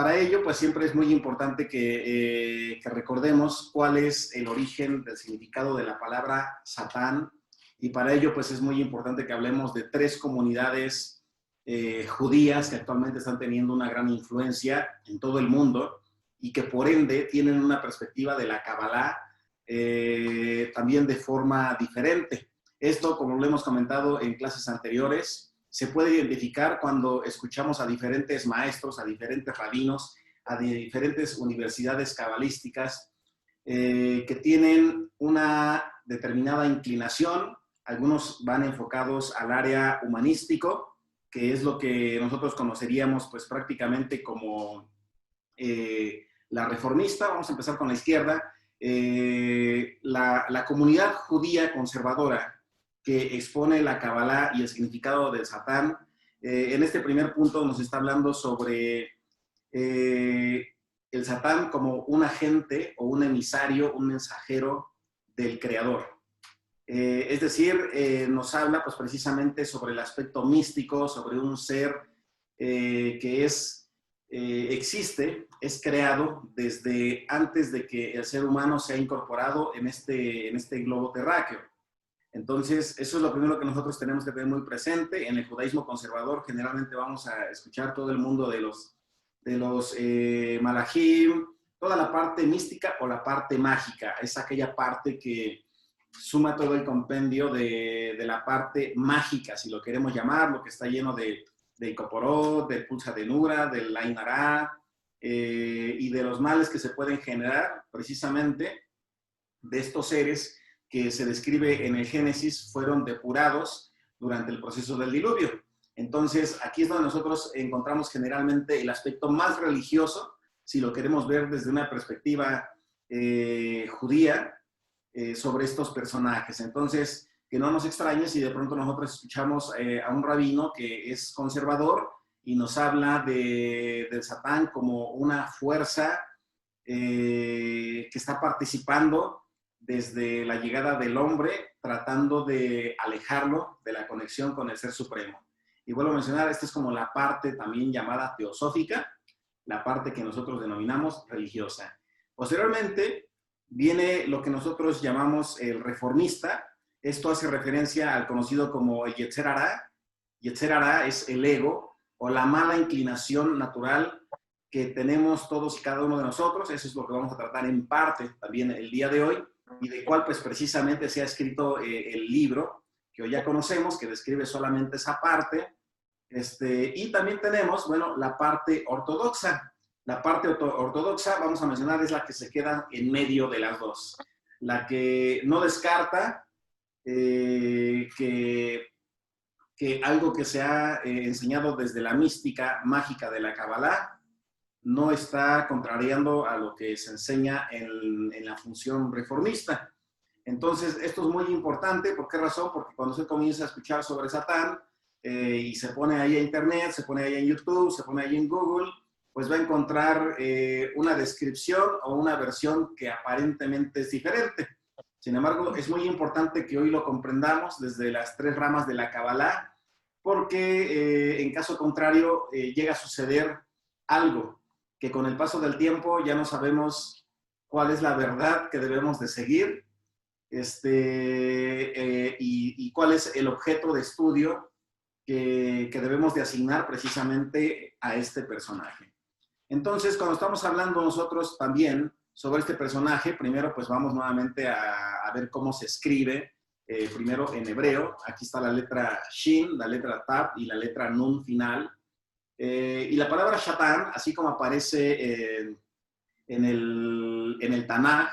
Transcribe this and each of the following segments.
para ello, pues siempre es muy importante que recordemos cuál es el origen del significado de la palabra Satán, y para ello, pues es muy importante que hablemos de tres comunidades judías que actualmente están teniendo una gran influencia en todo el mundo y que por ende tienen una perspectiva de la Kabbalah también de forma diferente. Esto, como lo hemos comentado en clases anteriores, se puede identificar cuando escuchamos a diferentes maestros, a diferentes rabinos, a diferentes universidades cabalísticas que tienen una determinada inclinación. Algunos van enfocados al área humanístico, que es lo que nosotros conoceríamos pues prácticamente como la reformista. Vamos a empezar con la izquierda. La comunidad judía conservadora que expone la Kabbalah y el significado del Satán, en este primer punto nos está hablando sobre el Satán como un agente o un emisario, un mensajero del Creador. Es decir, nos habla pues precisamente sobre el aspecto místico, sobre un ser que existe, es creado desde antes de que el ser humano sea incorporado en este globo terráqueo. Entonces, eso es lo primero que nosotros tenemos que tener muy presente. En el judaísmo conservador generalmente vamos a escuchar todo el mundo de los malajim, toda la parte mística o la parte mágica. Es aquella parte que suma todo el compendio de la parte mágica, si lo queremos llamar, lo que está lleno de Coporot, del Pulsa de Nura, del Ain Hara, y de los males que se pueden generar precisamente de estos seres que se describe en el Génesis fueron depurados durante el proceso del diluvio. Entonces, aquí es donde nosotros encontramos generalmente el aspecto más religioso, si lo queremos ver desde una perspectiva judía, sobre estos personajes. Entonces, que no nos extrañe si de pronto nosotros escuchamos a un rabino que es conservador y nos habla del Satán como una fuerza que está participando desde la llegada del hombre, tratando de alejarlo de la conexión con el Ser Supremo. Y vuelvo a mencionar, esta es como la parte también llamada teosófica, la parte que nosotros denominamos religiosa. Posteriormente, viene lo que nosotros llamamos el reformista. Esto hace referencia al conocido como el Yetzer Hara. Yetzer Hara es el ego o la mala inclinación natural que tenemos todos y cada uno de nosotros. Eso es lo que vamos a tratar en parte también el día de hoy, y de cual pues precisamente se ha escrito el libro que hoy ya conocemos, que describe solamente esa parte. Y también tenemos, bueno, la parte ortodoxa. La parte ortodoxa, vamos a mencionar, es la que se queda en medio de las dos. La que no descarta que algo que se ha enseñado desde la mística mágica de la Kabbalah no está contrariando a lo que se enseña en la función reformista. Entonces, esto es muy importante. ¿Por qué razón? Porque cuando usted comienza a escuchar sobre Satán y se pone ahí en Internet, se pone ahí en YouTube, se pone ahí en Google, pues va a encontrar una descripción o una versión que aparentemente es diferente. Sin embargo, es muy importante que hoy lo comprendamos desde las tres ramas de la Kabbalah, porque en caso contrario llega a suceder algo que con el paso del tiempo ya no sabemos cuál es la verdad que debemos de seguir y cuál es el objeto de estudio que debemos de asignar precisamente a este personaje. Entonces, cuando estamos hablando nosotros también sobre este personaje, primero pues vamos nuevamente a ver cómo se escribe, primero en hebreo. Aquí está la letra Shin, la letra Tav y la letra Nun final. Y la palabra Satán, así como aparece en el Tanaj,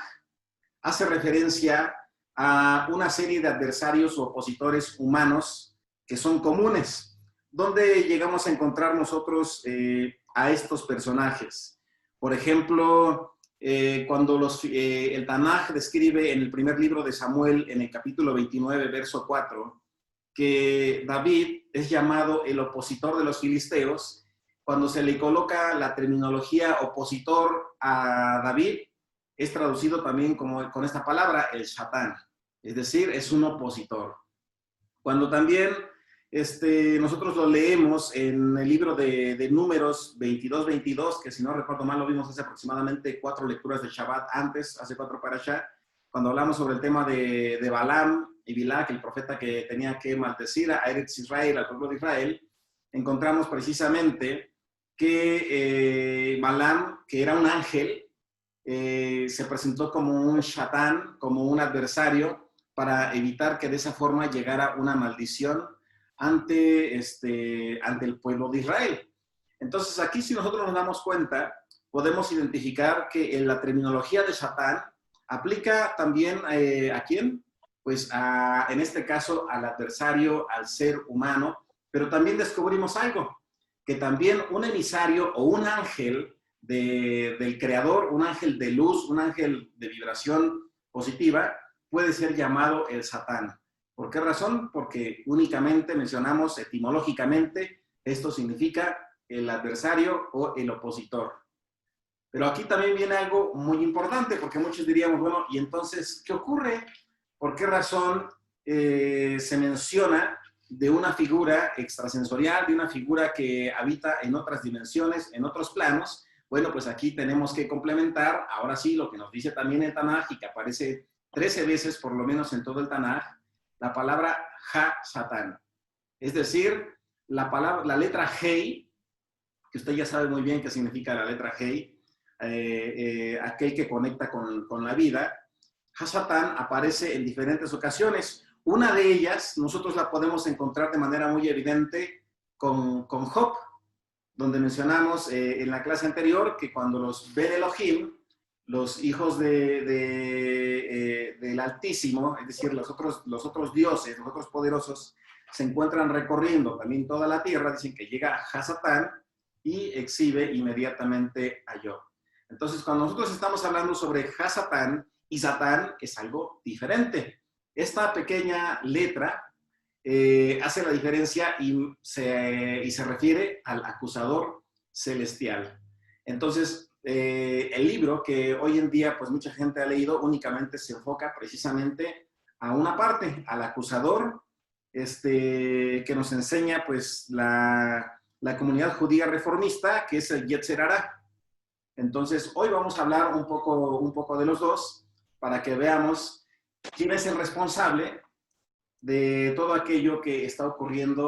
hace referencia a una serie de adversarios o opositores humanos que son comunes. ¿Dónde llegamos a encontrar nosotros a estos personajes? Por ejemplo, cuando el Tanaj describe en el primer libro de Samuel, en el capítulo 29, verso 4, que David es llamado el opositor de los filisteos. Cuando se le coloca la terminología opositor a David, es traducido también con esta palabra, el Satán. Es decir, es un opositor. Cuando también nosotros lo leemos en el libro de Números 22-22, que si no recuerdo mal lo vimos hace aproximadamente 4 lecturas de Shabbat antes, hace 4 parashá, cuando hablamos sobre el tema de Balaam y Bilak, el profeta que tenía que maldecir a Eretz Israel, al pueblo de Israel. Encontramos precisamente que Balaam, que era un ángel, se presentó como un Shatán, como un adversario, para evitar que de esa forma llegara una maldición ante el pueblo de Israel. Entonces, aquí si nosotros nos damos cuenta, podemos identificar que en la terminología de Satán aplica también ¿a quién? Pues en este caso al adversario, al ser humano, pero también descubrimos algo, que también un emisario o un ángel del creador, un ángel de luz, un ángel de vibración positiva, puede ser llamado el Satán. ¿Por qué razón? Porque únicamente mencionamos etimológicamente, esto significa el adversario o el opositor. Pero aquí también viene algo muy importante, porque muchos diríamos, bueno, ¿y entonces qué ocurre? ¿Por qué razón se menciona de una figura extrasensorial, de una figura que habita en otras dimensiones, en otros planos? Bueno, pues aquí tenemos que complementar, ahora sí, lo que nos dice también el Tanaj, y que aparece 13 veces por lo menos en todo el Tanaj, la palabra Ha-Satán. Es decir, la letra Hei, que usted ya sabe muy bien qué significa la letra Hei, aquel que conecta con la vida. Ha-Satán aparece en diferentes ocasiones. Una de ellas, nosotros la podemos encontrar de manera muy evidente con Job, donde mencionamos en la clase anterior que cuando los Ben Elohim, los hijos del Altísimo, es decir, los otros dioses, los otros poderosos, se encuentran recorriendo también toda la tierra, dicen que llega a Satán y exhibe inmediatamente a Job. Entonces, cuando nosotros estamos hablando sobre Satán y Satán, es algo diferente. Esta pequeña letra hace la diferencia y se refiere al acusador celestial. Entonces, el libro que hoy en día pues mucha gente ha leído únicamente se enfoca precisamente a una parte, al acusador, que nos enseña pues la comunidad judía reformista, que es el Yetzer Hará. Entonces, hoy vamos a hablar un poco de los dos para que veamos quién es el responsable de todo aquello que está ocurriendo